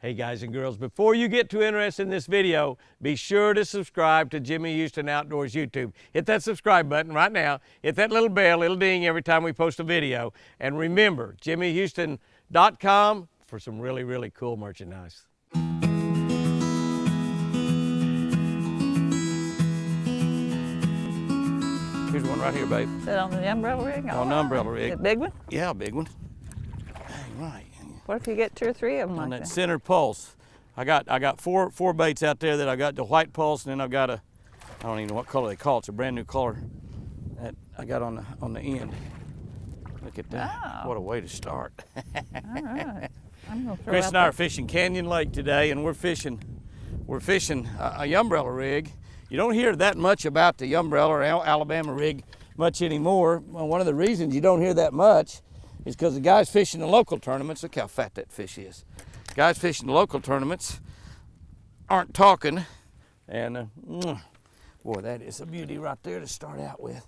Hey guys and girls, before you get too interested in this video, be sure to subscribe to Jimmy Houston Outdoors YouTube. Hit that subscribe button right now. Hit that little bell, it'll ding every time we post a video. And remember, jimmyhouston.com for some really, really cool merchandise. Here's one right here, babe. Is that on the umbrella rig? On the umbrella rig. Is it a big one? Yeah, a big one. Dang right. What if you get 2 or 3 of them On like that that? center pulse. I got four baits out there that I got the white pulse, and then I've got I don't even know what color they call it. It's a brand new color that I got on the end. Look at that. Wow. What a way to start. All right. I'm gonna throw Chris out and I are that. fishing Canyon Lake today, and we're fishing a umbrella rig. You don't hear that much about the umbrella or Alabama rig much anymore. Well, one of the reasons you don't hear that much is because the guys fishing the local tournaments, look how fat that fish is. Guys fishing the local tournaments aren't talking, and boy, that is a beauty right there to start out with.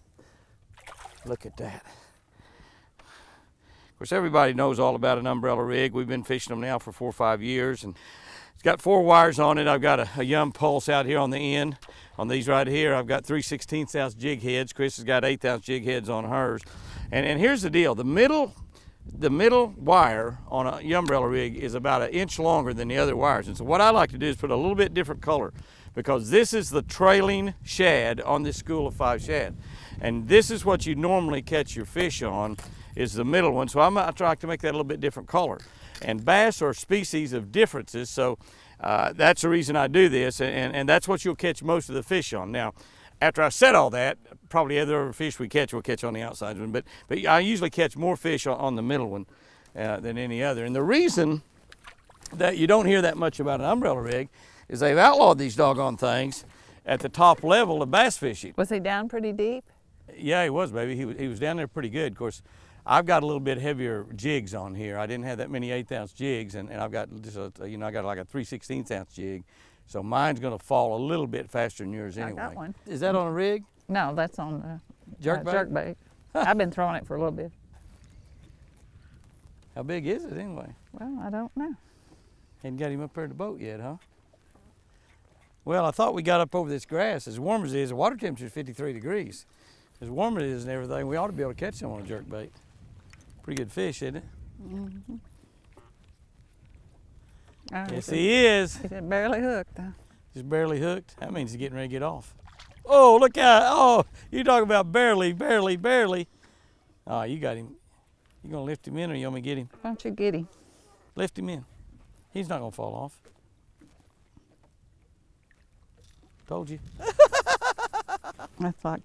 Look at that. Of course, everybody knows all about an umbrella rig. We've been fishing them now for 4 or 5 years, and it's got 4 wires on it. I've got a Yum Pulse out here on the end. On these right here, I've got 3/16 ounce jig heads. Chris has got 1/8 ounce jig heads on hers. And here's the deal: the middle wire on a umbrella rig is about 1 inch longer than the other wires. And so what I like to do is put a little bit different color, because this is the trailing shad on this school of 5 shad. And this is what you normally catch your fish on, is the middle one. So I try to make that a little bit different color. And bass are species of differences, so that's the reason I do this, and that's what you'll catch most of the fish on. Now, after I said all that, probably other fish we catch, we'll catch on the outside one, but I usually catch more fish on the middle one than any other. And the reason that you don't hear that much about an umbrella rig is they've outlawed these doggone things at the top level of bass fishing. Was he down pretty deep? Yeah, he was, baby. He was down there pretty good. Of course, I've got a little bit heavier jigs on here. I didn't have that many 1/8 ounce jigs, and I've got just I got like a 3/16 ounce jig, so mine's going to fall a little bit faster than yours anyway. I got one. Is that on a rig? No, that's on the Jerkbait? jerkbait. I've been throwing it for a little bit. How big is it anyway? Well, I don't know. Hadn't got him up there in the boat yet, huh? Well, I thought we got up over this grass. As warm as it is, the water temperature is 53 degrees. As warm as it is and everything, we ought to be able to catch them on a jerkbait. Pretty good fish, isn't it? Mm-hmm. Yes, he is. He's barely hooked. Just barely hooked. That means he's getting ready to get off. Oh, look out. Oh, you're talking about barely. Oh, you got him. You gonna lift him in, or you want me to get him? Why don't you get him? Lift him in. He's not gonna fall off. Told you. That's like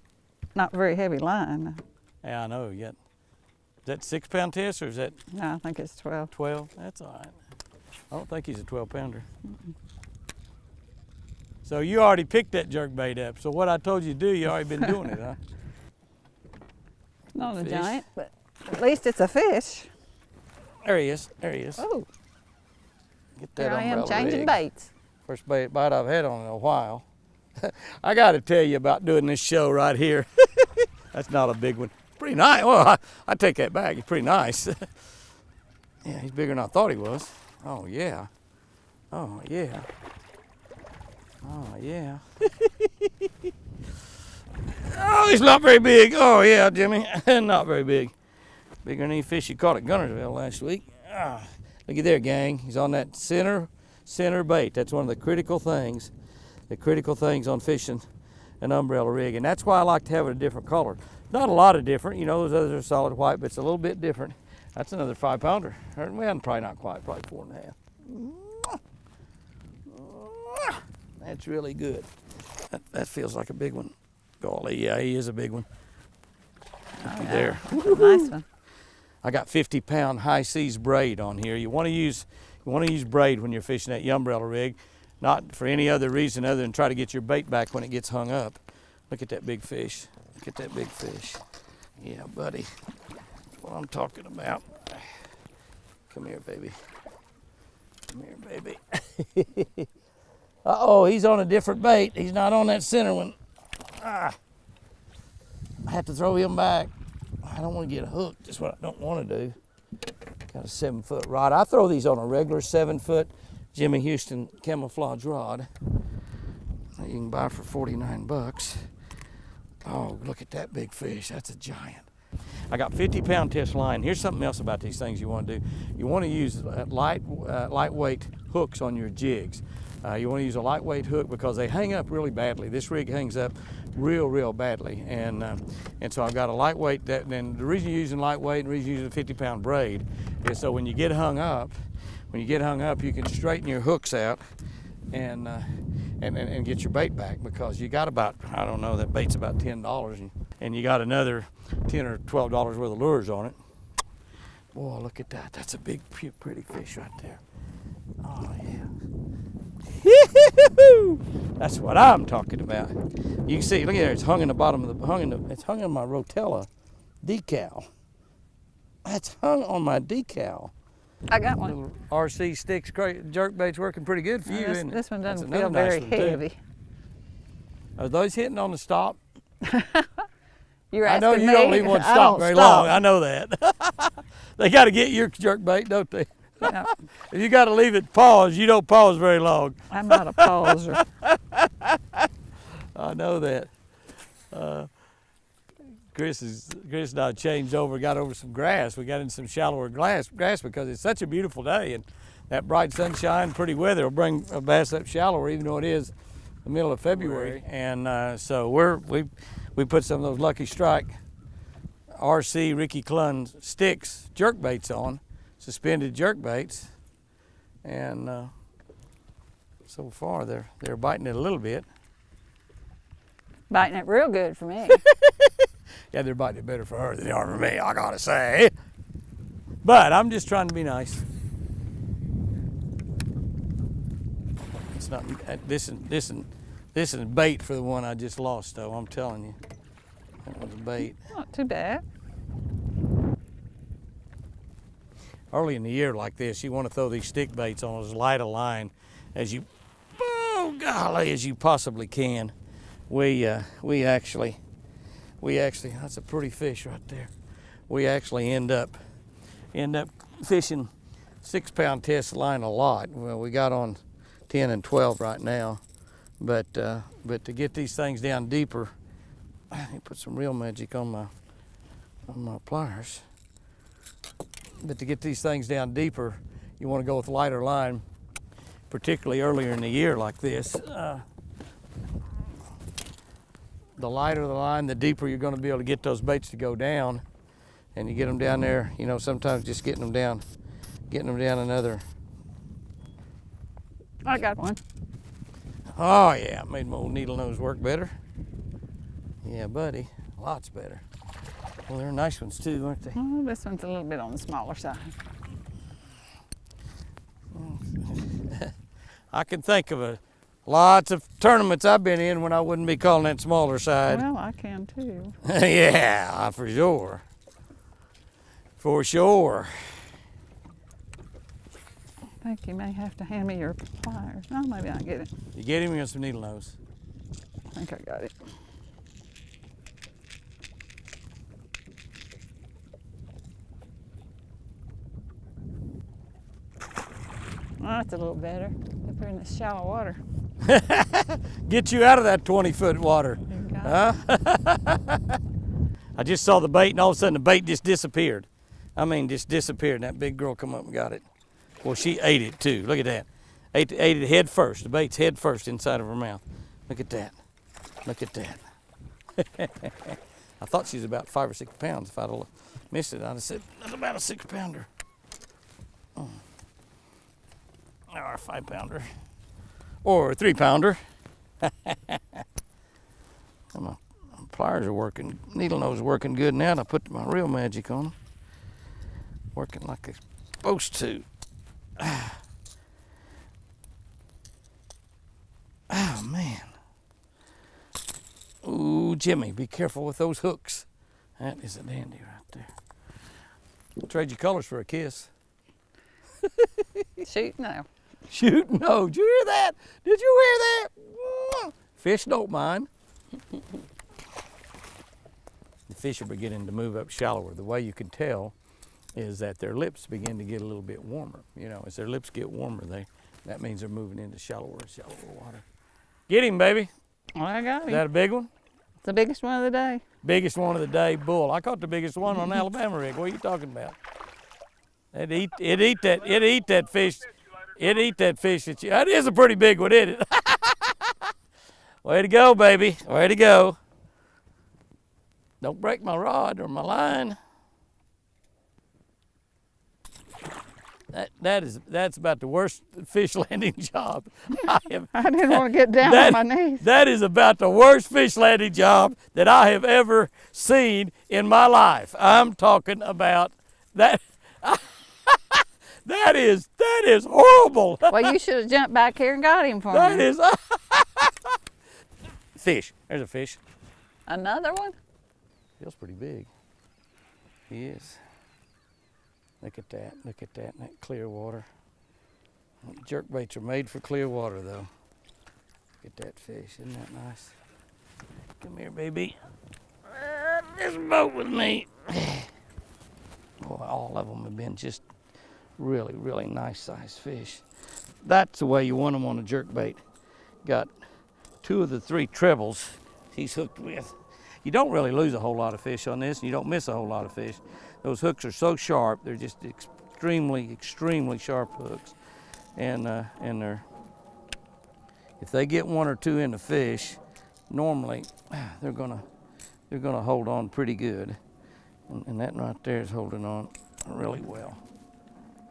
not very heavy line. Yeah, I know. Is that 6-pound test, or is that No, I think it's 12. 12? That's all right. I don't think he's a 12-pounder. So you already picked that jerkbait up. So what I told you to do, you already been doing it, huh? Not a Fish. giant, but at least it's a fish. There he is. There he is. Oh, Get here that I am umbrella changing rig. baits. First bite I've had on in a while. I got to tell you about doing this show right here. That's not a big one. Pretty nice. Well, I take that back. He's pretty nice. Yeah, he's bigger than I thought he was. Oh, yeah. Oh, yeah. Oh, yeah. Oh, he's not very big. Oh, yeah, Jimmy. Not very big. Bigger than any fish you caught at Gunnersville last week. Ah, look at there, gang. He's on that center bait. That's one of the critical things on fishing an umbrella rig. And that's why I like to have it a different color. Not a lot of different. You know, those others are solid white, but it's a little bit different. That's another 5-pounder. Well, probably not quite, probably 4.5. That's really good. That feels like a big one. Golly, yeah, he is a big one. Looky there. Nice one. I got 50-pound high seas braid on here. You want to use braid when you're fishing that umbrella rig, not for any other reason other than try to get your bait back when it gets hung up. Look at that big fish. Look at that big fish. Yeah, buddy. That's what I'm talking about. Come here, baby. Come here, baby. Uh-oh, he's on a different bait. He's not on that center one. I have to throw him back. I don't want to get hooked. That's what I don't want to do. Got a 7-foot rod. I throw these on a regular 7-foot Jimmy Houston camouflage rod that you can buy for 49 bucks. Oh, look at that big fish. That's a giant. I got 50-pound test line. Here's something else about these things you want to do. You want to use lightweight hooks on your jigs. You want to use a lightweight hook because they hang up really badly. This rig hangs up real badly, and so I've got a lightweight. And the reason you're using lightweight and the reason you're using a 50-pound braid is so when you get hung up, you can straighten your hooks out and get your bait back, because you got about, I don't know, that bait's about $10, and you got another $10 or $12 worth of lures on it. Boy, look at that. That's a big, pretty fish right there. Oh, yeah. That's what I'm talking about. You can see, look at there, it's hung in the bottom of it's hung on my Rotella decal. That's hung on my decal. I got one. Little RC Sticks jerk bait's working pretty good for you, isn't it? This one doesn't That's feel another very nice one, too. heavy. Are those hitting on the stop? You're I know asking you me. don't leave one I stop don't very stop. long. I know that. They got to get your jerk bait, don't they? No, If you got to leave it paused, you don't pause very long. I'm not a pauser. I know that. Chris and I changed over, got over some grass. We got in some shallower grass because it's such a beautiful day, and that bright sunshine, pretty weather will bring a bass up shallower, even though it is the middle of February. And so we put some of those Lucky Strike RC Ricky Clunn Sticks jerk baits on, suspended jerk baits, and so far they're biting it a little bit. Biting it real good for me. Yeah, they're biting it better for her than they are for me, I gotta say. But I'm just trying to be nice. It's not this is bait for the one I just lost, though. I'm telling you, that was bait. Not too bad. Early in the year like this, you want to throw these stick baits on as light a line as you, oh golly, as you possibly can. We actually, that's a pretty fish right there. We actually end up fishing 6-pound test line a lot. Well, we got on 10 and 12 right now, but to get these things down deeper, I need to put some real magic on my pliers. But to get these things down deeper, you want to go with lighter line, particularly earlier in the year like this. The lighter the line, the deeper you're going to be able to get those baits to go down, and you get them down there. You know, sometimes just getting them down another. I got one. Oh yeah, made my old needle nose work better. Yeah, buddy, lots better. Well, they're nice ones too, aren't they? Oh, this one's a little bit on the smaller side. I can think of lots of tournaments I've been in when I wouldn't be calling that smaller side. Well, I can too. Yeah, for sure. For sure. I think you may have to hand me your pliers. No, maybe I'll get it. You get him with some needle nose. I think I got it. Well, that's a little better. Up here in this shallow water. Get you out of that 20-foot water. You got Huh? I just saw the bait, and all of a sudden the bait just disappeared. I mean, just disappeared, and that big girl come up and got it. Well, she ate it too. Look at that. Ate it head first. The bait's head first inside of her mouth. Look at that. Look at that. I thought she was about 5 or 6 pounds. If I'd have missed it, I'd have said, that's about a 6-pounder. Oh. Or a 5-pounder. Or a 3-pounder. My pliers are working. Needle nose is working good now, and I put my real magic on them. Working like they're supposed to. Oh, man. Ooh, Jimmy, be careful with those hooks. That is a dandy right there. I'll trade your colors for a kiss. Shoot, no. Shoot, no. Did you hear that? Did you hear that? Fish don't mind. The fish are beginning to move up shallower. The way you can tell is that their lips begin to get a little bit warmer. You know, as their lips get warmer, That means they're moving into shallower and shallower water. Get him, baby. Well, I got Is him. that a big one? It's the biggest one of the day. Biggest one of the day, bull. I caught the biggest one on Alabama rig. What are you talking about? It eat that fish. It eat that fish that you. That is a pretty big one, isn't it? Way to go, baby. Way to go. Don't break my rod or my line. That's about the worst fish landing job I have. I didn't want to get down on my knees. That is about the worst fish landing job that I have ever seen in my life. I'm talking about that. That is horrible. Well, you should have jumped back here and got him for That me. is fish. There's a fish. Another one? Feels pretty big. He is. Look at that. Look at that in that clear water. Jerk baits are made for clear water, though. Look at that fish. Isn't that nice? Come here, baby. This boat with me. Boy, all of them have been just really, really nice sized fish. That's the way you want them on a jerk bait. Got 2 of the 3 trebles he's hooked with. You don't really lose a whole lot of fish on this, and you don't miss a whole lot of fish. Those hooks are so sharp; they're just extremely, extremely sharp hooks, and they're. If they get 1 or 2 in the fish, normally they're gonna hold on pretty good, and that right there is holding on really well.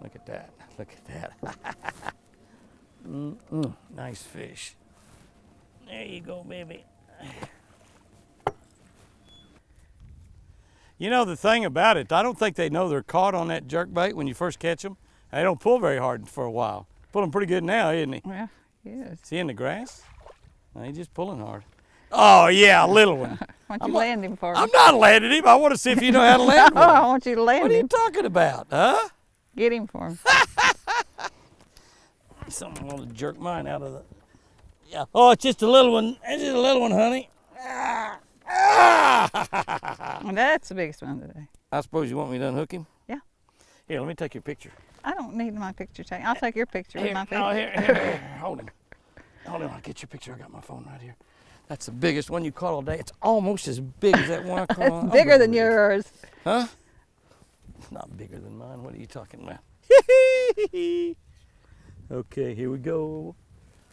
Look at that! Look at that! Nice fish. There you go, baby. You know the thing about it, I don't think they know they're caught on that jerk bait when you first catch them. They don't pull very hard for a while. Pulling pretty good now, isn't he? Yeah, yes. Is he in the grass? No, he's just pulling hard. Oh yeah, a little one. Why don't you land him for me? I'm not landing him. I want to see if you know how to land Oh, one. I want you to land What are you him. talking about, huh? Get him for me. Someone want to jerk mine out of the. Yeah. Oh, it's just a little one. It's just a little one, honey. Well, that's the biggest one today. I suppose you want me to unhook him? Yeah. Here, let me take your picture. I don't need my picture taken. I'll take your picture with Here, my no, picture. here. Hold him. Hold on, I'll get your picture. I got my phone right here. That's the biggest one you caught all day. It's almost as big as that one I caught on. It's bigger than yours. Huh? It's not bigger than mine. What are you talking about? Okay, here we go.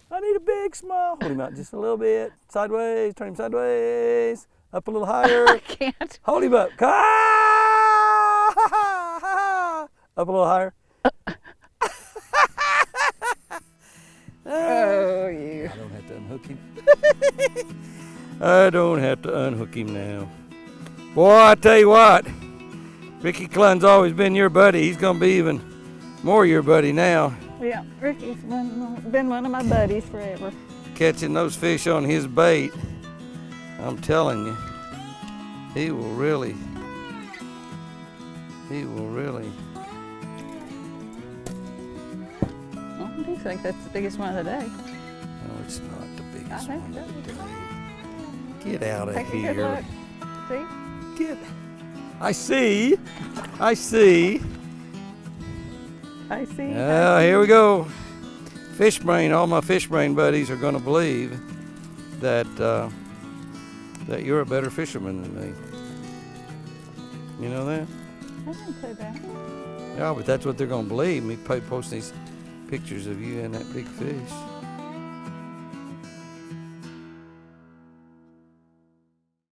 I need a big smile. Hold him out just a little bit. Sideways. Turn him sideways. Up a little higher. I can't. Hold him up. Up a little higher. Oh, you. I don't have to unhook him. I don't have to unhook him now. Boy, I tell you what, Ricky Clunn's always been your buddy. He's gonna be even more your buddy now. Yeah, Ricky's been one of my buddies forever. Catching those fish on his bait, I'm telling you, he will really. Well, I do think that's the biggest one of the day. No, it's not the biggest I think one so. of the day. Get out of Take a good here. look. See? Get. I see. I see. I see. Here we go. Fish brain. All my fish brain buddies are going to believe that that you're a better fisherman than me. You know that? I didn't say that. Yeah, but that's what they're going to believe. Me post these pictures of you and that big fish.